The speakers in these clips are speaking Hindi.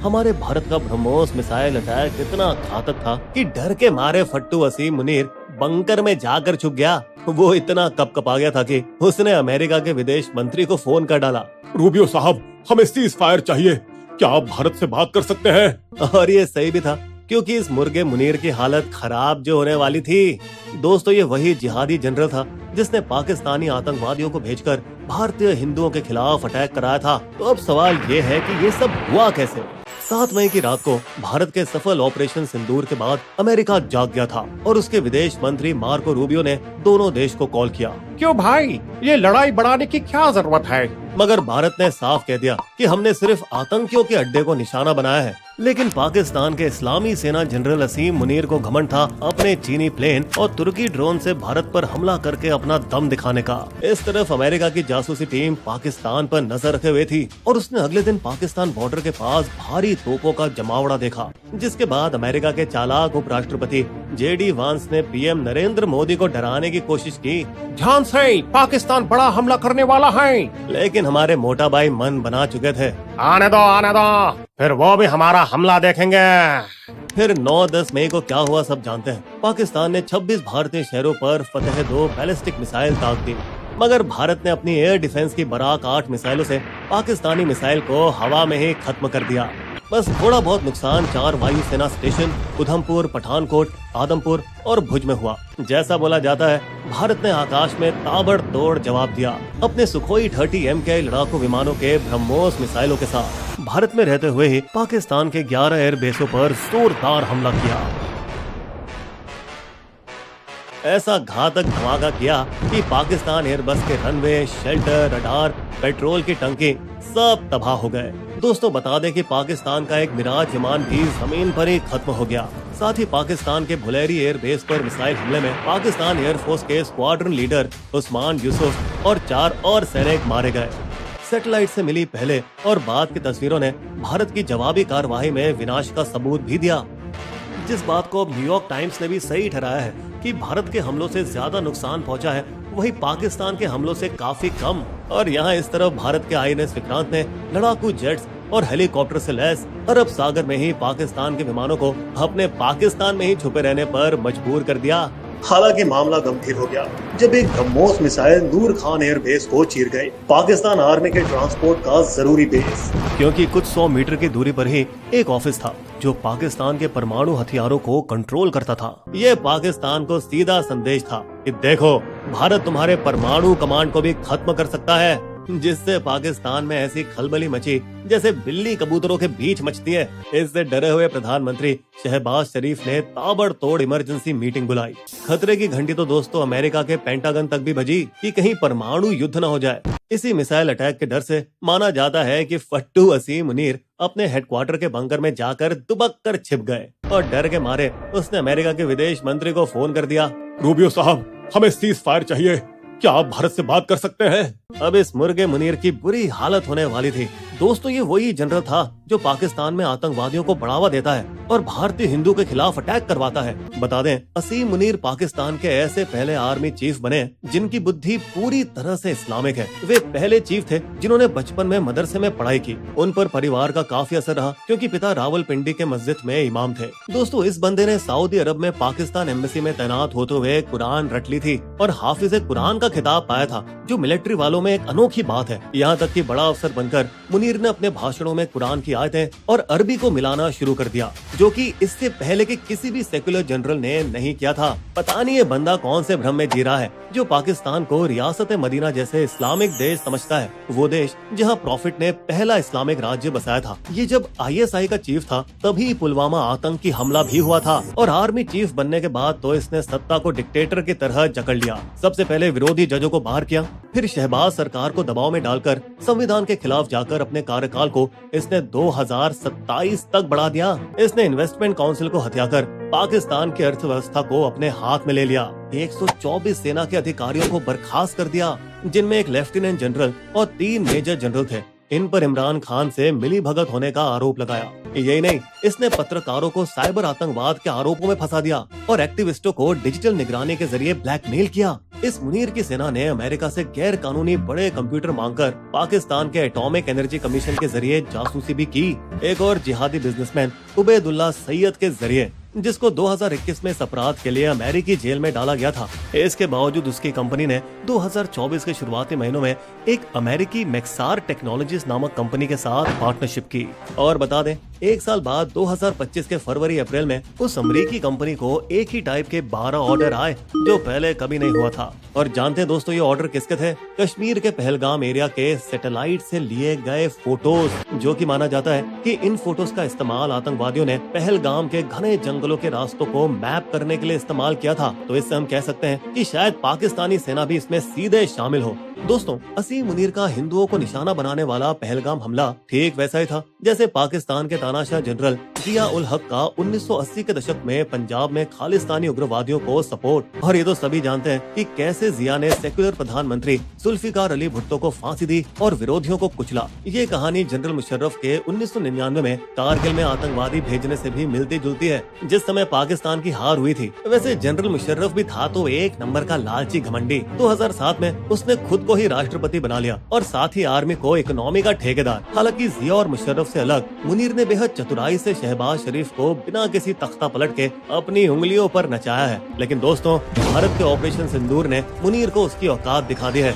हमारे भारत का ब्रह्मोस मिसाइल अटैक इतना घातक था कि डर के मारे फट्टू वसीम मुनीर बंकर में जाकर छुप गया। वो इतना कपकपा गया था कि उसने अमेरिका के विदेश मंत्री को फोन कर डाला। रूबियो साहब, हमें सीज फायर चाहिए, क्या आप भारत से बात कर सकते हैं? और ये सही भी था, क्योंकि इस मुर्गे मुनीर की हालत खराब जो होने वाली थी। दोस्तों, ये वही जिहादी जनरल था जिसने पाकिस्तानी आतंकवादियों को भेजकर भारतीय हिंदुओं के खिलाफ अटैक कराया था। तो अब सवाल ये है कि ये सब हुआ कैसे? 7 मई की रात को भारत के सफल ऑपरेशन सिंदूर के बाद अमेरिका जाग गया था और उसके विदेश मंत्री मार्को रूबियो ने दोनों देश को कॉल किया। क्यों भाई, ये लड़ाई बढ़ाने की क्या जरूरत है? मगर भारत ने साफ कह दिया कि हमने सिर्फ आतंकियों के अड्डे को निशाना बनाया है। लेकिन पाकिस्तान के इस्लामी सेना जनरल असीम मुनीर को घमंड था अपने चीनी प्लेन और तुर्की ड्रोन से भारत पर हमला करके अपना दम दिखाने का। इस तरफ अमेरिका की जासूसी टीम पाकिस्तान पर नजर रखे हुए थी और उसने अगले दिन पाकिस्तान बॉर्डर के पास भारी तोपों का जमावड़ा देखा, जिसके बाद अमेरिका के चालाक उपराष्ट्रपति JD वांस ने PM नरेंद्र मोदी को डराने की कोशिश की। ध्यान से, पाकिस्तान बड़ा हमला करने वाला है। लेकिन हमारे मोटा भाई मन बना चुके थे। आने दो, फिर वो भी हमारा हमला देखेंगे। फिर 9-10 मई को क्या हुआ सब जानते हैं। पाकिस्तान ने 26 भारतीय शहरों पर फतेह 2 बैलिस्टिक मिसाइल दाग दी, मगर भारत ने अपनी एयर डिफेंस की बराक 8 मिसाइलों से पाकिस्तानी मिसाइल को हवा में ही खत्म कर दिया। बस थोड़ा बहुत नुकसान 4 वायुसेना स्टेशन उधमपुर, पठानकोट, आदमपुर और भुज में हुआ। जैसा बोला जाता है, भारत ने आकाश में ताबड़तोड़ जवाब दिया अपने सुखोई 30 MKI लड़ाकू विमानों के ब्रह्मोस मिसाइलों के साथ। भारत में रहते हुए ही पाकिस्तान के 11 एयरबेसों पर जोरदार हमला किया। ऐसा घातक धमाका किया कि पाकिस्तान एयरबस के रनवे, शेल्टर, रडार, पेट्रोल की टंकी सब तबाह हो गए। दोस्तों, बता दें कि पाकिस्तान का एक मिराज विमान भी जमीन पर ही खत्म हो गया। साथ ही पाकिस्तान के भुलेरी एयरबेस पर मिसाइल हमले में पाकिस्तान एयरफोर्स के स्क्वाड्रन लीडर उस्मान यूसुफ और 4 और सैनिक मारे गए। सैटेलाइट से मिली पहले और बाद की तस्वीरों ने भारत की जवाबी कार्रवाई में विनाश का सबूत भी दिया, जिस बात को अब न्यूयॉर्क टाइम्स ने भी सही ठहराया है कि भारत के हमलों से ज्यादा नुकसान पहुंचा है वही पाकिस्तान के हमलों से काफी कम। और यहाँ इस तरफ भारत के INS विक्रांत ने लड़ाकू जेट्स और हेलीकॉप्टर से लैस अरब सागर में ही पाकिस्तान के विमानों को अपने पाकिस्तान में ही छुपे रहने पर मजबूर कर दिया। हालांकि मामला गंभीर हो गया जब एक ब्रह्मोस मिसाइल नूर खान एयरबेस को चीर गई, पाकिस्तान आर्मी के ट्रांसपोर्ट का जरूरी बेस। क्योंकि कुछ 100 मीटर की दूरी पर ही एक ऑफिस था जो पाकिस्तान के परमाणु हथियारों को कंट्रोल करता था। ये पाकिस्तान को सीधा संदेश था कि देखो, भारत तुम्हारे परमाणु कमांड को भी खत्म कर सकता है, जिससे पाकिस्तान में ऐसी खलबली मची जैसे बिल्ली कबूतरों के बीच मचती है। इससे डरे हुए प्रधानमंत्री शहबाज शरीफ ने ताबड़तोड़ इमरजेंसी मीटिंग बुलाई। खतरे की घंटी तो दोस्तों अमेरिका के पेंटागन तक भी बजी कि कहीं परमाणु युद्ध न हो जाए। इसी मिसाइल अटैक के डर से माना जाता है कि फट्टू असीम मुनीर अपने हेडक्वार्टर के बंकर में जाकर दुबक कर छिप गए और डर के मारे उसने अमेरिका के विदेश मंत्री को फोन कर दिया। रूबियो साहब, हमें सीज फायर चाहिए, क्या आप भारत से बात कर सकते हैं? अब इस मुर्गे मुनीर की बुरी हालत होने वाली थी। दोस्तों, ये वही जनरल था जो पाकिस्तान में आतंकवादियों को बढ़ावा देता है और भारतीय हिंदू के खिलाफ अटैक करवाता है। बता दें, असीम मुनीर पाकिस्तान के ऐसे पहले आर्मी चीफ बने जिनकी बुद्धि पूरी तरह से इस्लामिक है। वे पहले चीफ थे जिन्होंने बचपन में मदरसे में पढ़ाई की। उन पर परिवार का काफी असर रहा क्योंकि पिता रावलपिंडी के मस्जिद में इमाम थे। दोस्तों, इस बंदे ने सऊदी अरब में पाकिस्तान एम्बेसी में तैनात होते हुए कुरान रट ली थी और हाफिज कुरान का खिताब पाया था, जो मिलिट्री वालों में एक अनोखी बात है। यहाँ तक कि बड़ा अफसर बनकर मुनीर ने अपने भाषणों में कुरान की आयतें और अरबी को मिलाना शुरू कर दिया, जो कि इससे पहले के किसी भी सेक्युलर जनरल ने नहीं किया था। पता नहीं ये बंदा कौन से भ्रम में जी रहा है जो पाकिस्तान को रियासत मदीना जैसे इस्लामिक देश समझता है, वो देश जहाँ प्रॉफिट ने पहला इस्लामिक राज्य बसाया था। ये जब ISI का चीफ था तभी पुलवामा आतंकी हमला भी हुआ था और आर्मी चीफ बनने के बाद तो इसने सत्ता को डिक्टेटर की तरह जकड़ लिया। सबसे पहले विरोधी जजों को बाहर किया, फिर शहबाज सरकार को दबाव में डालकर संविधान के खिलाफ जाकर अपने कार्यकाल को इसने 2027 तक बढ़ा दिया। इसने इन्वेस्टमेंट काउंसिल को हथियाकर पाकिस्तान की अर्थव्यवस्था को अपने हाथ में ले लिया। 124 सेना के अधिकारियों को बर्खास्त कर दिया, जिनमें एक लेफ्टिनेंट जनरल और 3 मेजर जनरल थे। इन पर इमरान खान से मिली भगत होने का आरोप लगाया। यही नहीं, इसने पत्रकारों को साइबर आतंकवाद के आरोपों में फंसा दिया और एक्टिविस्टों को डिजिटल निगरानी के जरिए ब्लैकमेल किया। इस मुनीर की सेना ने अमेरिका से गैर कानूनी बड़े कंप्यूटर मांगकर पाकिस्तान के एटॉमिक एनर्जी कमीशन के जरिए जासूसी भी की। एक और जिहादी बिजनेसमैन उबैदुल्ला सैयद के जरिए, जिसको 2021 में इस अपराध के लिए अमेरिकी जेल में डाला गया था। इसके बावजूद उसकी कंपनी ने 2024 के शुरुआती महीनों में एक अमेरिकी मैक्सार टेक्नोलॉजीज नामक कंपनी के साथ पार्टनरशिप की। और बता दें, एक साल बाद 2025 के फरवरी अप्रैल में उस अमेरिकी कंपनी को एक ही टाइप के 12 ऑर्डर आए जो पहले कभी नहीं हुआ था। और जानते हैं दोस्तों, ये ऑर्डर किसके थे? कश्मीर के पहलगाम एरिया के सैटेलाइट से लिए गए फोटोज, जो कि माना जाता है कि इन फोटोज का इस्तेमाल आतंकवादियों ने पहलगाम के घने जंगलों के रास्तों को मैप करने के लिए इस्तेमाल किया था। तो इससे हम कह सकते हैं कि शायद पाकिस्तानी सेना भी इसमें सीधे शामिल हो। दोस्तों, असीम मुनीर का हिंदुओं को निशाना बनाने वाला पहलगाम हमला ठीक वैसा ही था जैसे पाकिस्तान के तानाशाह जनरल जिया उल हक का 1980 के दशक में पंजाब में खालिस्तानी उग्रवादियों को सपोर्ट। और ये तो सभी जानते हैं कि कैसे जिया ने सेक्युलर प्रधानमंत्री जुल्फिकार अली भुट्टो को फांसी दी और विरोधियों को कुचला। ये कहानी जनरल मुशर्रफ के 1999 में कारगिल में आतंकवादी भेजने से भी मिलती जुलती है, जिस समय पाकिस्तान की हार हुई थी। वैसे जनरल मुशर्रफ भी था तो एक नंबर का लालची घमंडी। 2007 में उसने खुद को ही राष्ट्रपति बना लिया और साथ ही आर्मी को इकोनॉमी का ठेकेदार। हालांकि जिया और मुशर्रफ से अलग मुनीर ने बेहद चतुराई से शहबाज शरीफ को बिना किसी तख्ता पलट के अपनी उंगलियों पर नचाया है। लेकिन दोस्तों, भारत के ऑपरेशन सिंदूर ने मुनीर को उसकी औकात दिखा दी है।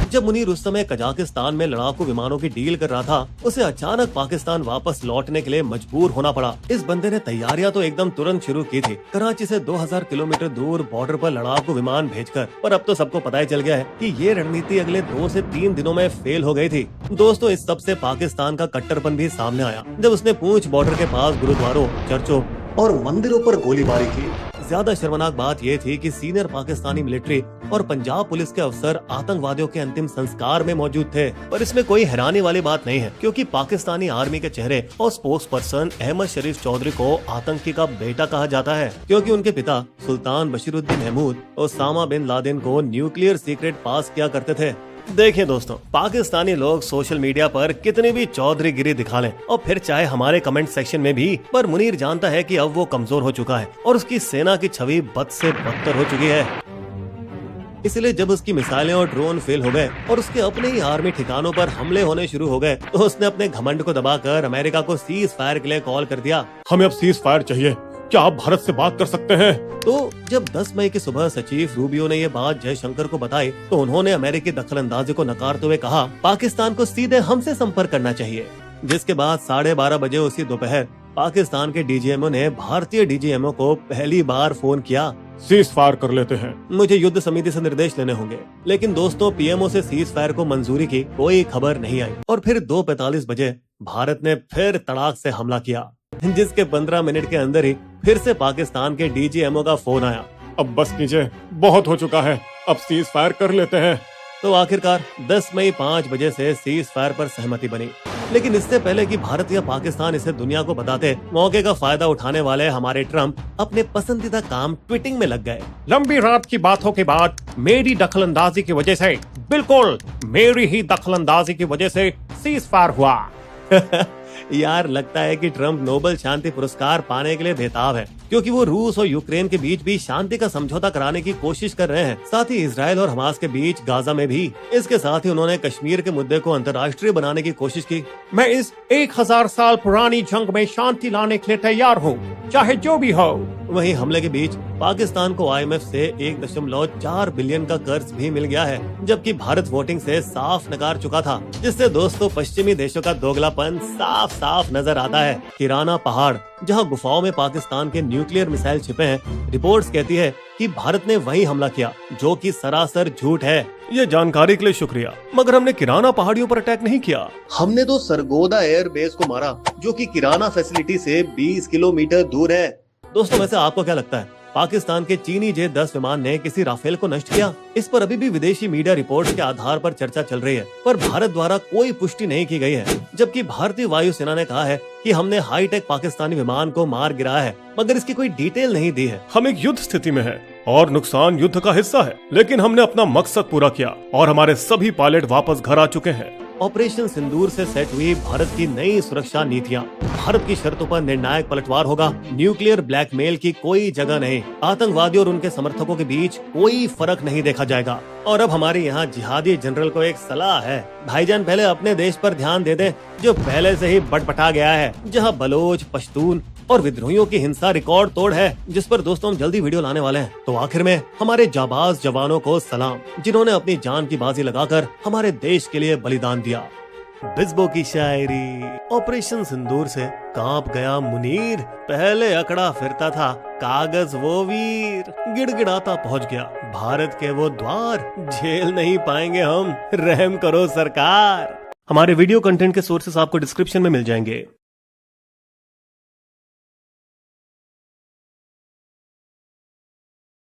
जब मुनीर उस समय कजाकिस्तान में लड़ाकू विमानों की डील कर रहा था, उसे अचानक पाकिस्तान वापस लौटने के लिए मजबूर होना पड़ा। इस बंदे ने तैयारियां तो एकदम तुरंत शुरू की थी, कराची से 2000 किलोमीटर दूर बॉर्डर पर लड़ाकू विमान भेजकर। पर अब तो सबको पता ही चल गया है कि ये रणनीति अगले 2 से 3 दिनों में फेल हो गई थी। दोस्तों, इस सब से पाकिस्तान का कट्टरपन भी सामने आया जब उसने पूंछ बॉर्डर के पास गुरुद्वारों, चर्चों और मंदिरों पर गोलीबारी की। ज्यादा शर्मनाक बात यह थी कि सीनियर पाकिस्तानी मिलिट्री और पंजाब पुलिस के अफसर आतंकवादियों के अंतिम संस्कार में मौजूद थे। पर इसमें कोई हैरानी वाली बात नहीं है, क्योंकि पाकिस्तानी आर्मी के चेहरे और स्पोक्स पर्सन अहमद शरीफ चौधरी को आतंकी का बेटा कहा जाता है, क्योंकि उनके पिता Sultan Bashiruddin Mahmood Osama bin Laden को न्यूक्लियर सीक्रेट पास किया करते थे। देखिए दोस्तों, पाकिस्तानी लोग सोशल मीडिया पर कितनी भी चौधरी गिरी दिखा लें और फिर चाहे हमारे कमेंट सेक्शन में भी, पर मुनीर जानता है कि अब वो कमजोर हो चुका है और उसकी सेना की छवि बद से बदतर हो चुकी है। इसलिए जब उसकी मिसाइलें और ड्रोन फेल हो गए और उसके अपने ही आर्मी ठिकानों पर हमले होने शुरू हो गए, तो उसने अपने घमंड को दबाकर अमेरिका को सीज फायर के लिए कॉल कर दिया। हमें अब सीज फायर चाहिए, क्या आप भारत से बात कर सकते हैं? तो जब 10 मई की सुबह सचिव रूबियो ने ये बात जयशंकर को बताई, तो उन्होंने अमेरिकी दखलंदाजी को नकारते हुए कहा पाकिस्तान को सीधे हमसे संपर्क करना चाहिए। जिसके बाद 12:30 बजे उसी दोपहर पाकिस्तान के डीजीएमओ ने भारतीय डीजीएमओ को पहली बार फोन किया। सीज फायर कर लेते हैं। मुझे युद्ध समिति से निर्देश लेने होंगे। लेकिन दोस्तों, पीएमओ से सीज फायर को मंजूरी की कोई खबर नहीं आई और फिर 2:45 बजे भारत ने फिर तड़ाक से हमला किया, जिसके 15 मिनट के अंदर ही फिर से पाकिस्तान के डीजीएमओ का फोन आया। अब बस कीजिए, बहुत हो चुका है, अब सीज फायर कर लेते हैं। तो आखिरकार 10 मई 5 बजे से सीज फायर पर सहमति बनी। लेकिन इससे पहले कि भारत या पाकिस्तान इसे दुनिया को बताते, मौके का फायदा उठाने वाले हमारे ट्रम्प अपने पसंदीदा काम ट्वीटिंग में लग गए। लंबी रात की बातों के बाद मेरी दखलंदाजी की वजह से, बिल्कुल मेरी ही दखलंदाजी की वजह से सीज फायर हुआ। यार, लगता है कि ट्रम्प नोबेल शांति पुरस्कार पाने के लिए बेताब है, क्योंकि वो रूस और यूक्रेन के बीच भी शांति का समझौता कराने की कोशिश कर रहे हैं, साथ ही इजराइल और हमास के बीच गाजा में भी। इसके साथ ही उन्होंने कश्मीर के मुद्दे को अंतर्राष्ट्रीय बनाने की कोशिश की। मैं इस 1000 साल पुरानी जंग में शांति लाने के लिए तैयार हूँ, चाहे जो भी हो। वहीं हमले के बीच पाकिस्तान को IMF से 1.4 बिलियन का कर्ज भी मिल गया है, जबकि भारत वोटिंग से साफ नकार चुका था, जिससे दोस्तों पश्चिमी देशों का दोगलापन साफ साफ नजर आता है। किराना पहाड़, जहां गुफाओं में पाकिस्तान के न्यूक्लियर मिसाइल छिपे हैं, रिपोर्ट्स कहती है कि भारत ने वही हमला किया, जो कि सरासर झूठ है। ये जानकारी के लिए शुक्रिया, मगर हमने किराना पहाड़ियों पर अटैक नहीं किया। हमने तो सरगोदा एयर बेस को मारा, जो कि किराना फैसिलिटी से 20 किलोमीटर दूर है। दोस्तों, वैसे आपको क्या लगता है, पाकिस्तान के चीनी J-10 विमान ने किसी राफेल को नष्ट किया? इस पर अभी भी विदेशी मीडिया रिपोर्ट्स के आधार पर चर्चा चल रही है, पर भारत द्वारा कोई पुष्टि नहीं की गई है। जबकि भारतीय वायुसेना ने कहा है कि हमने हाईटेक पाकिस्तानी विमान को मार गिराया है, मगर इसकी कोई डिटेल नहीं दी है। हम एक युद्ध स्थिति में हैं और नुकसान युद्ध का हिस्सा है, लेकिन हमने अपना मकसद पूरा किया और हमारे सभी पायलट वापस घर आ चुके हैं। ऑपरेशन सिंदूर से सेट हुई भारत की नई सुरक्षा नीतियाँ। भारत की शर्तों पर निर्णायक पलटवार होगा। न्यूक्लियर ब्लैकमेल की कोई जगह नहीं। आतंकवादियों और उनके समर्थकों के बीच कोई फर्क नहीं देखा जाएगा। और अब हमारे यहाँ जिहादी जनरल को एक सलाह है, भाईजान पहले अपने देश पर ध्यान दे दें जो पहले से ही बटपटा गया है, जहाँ बलोच, पश्तून और विद्रोहियों की हिंसा रिकॉर्ड तोड़ है, जिस पर दोस्तों हम जल्दी वीडियो लाने वाले हैं। तो आखिर में हमारे जाबाज जवानों को सलाम, जिन्होंने अपनी जान की बाजी लगाकर हमारे देश के लिए बलिदान दिया। बिस्बो की शायरी। ऑपरेशन सिंदूर से कांप गया मुनीर, पहले अकड़ा फिरता था कागज वो वीर, गिड़गिड़ाता पहुंच गया भारत के वो द्वार, झेल नहीं पाएंगे हम, रहम करो सरकार। हमारे वीडियो कंटेंट के सोर्सेस आपको डिस्क्रिप्शन में मिल जाएंगे।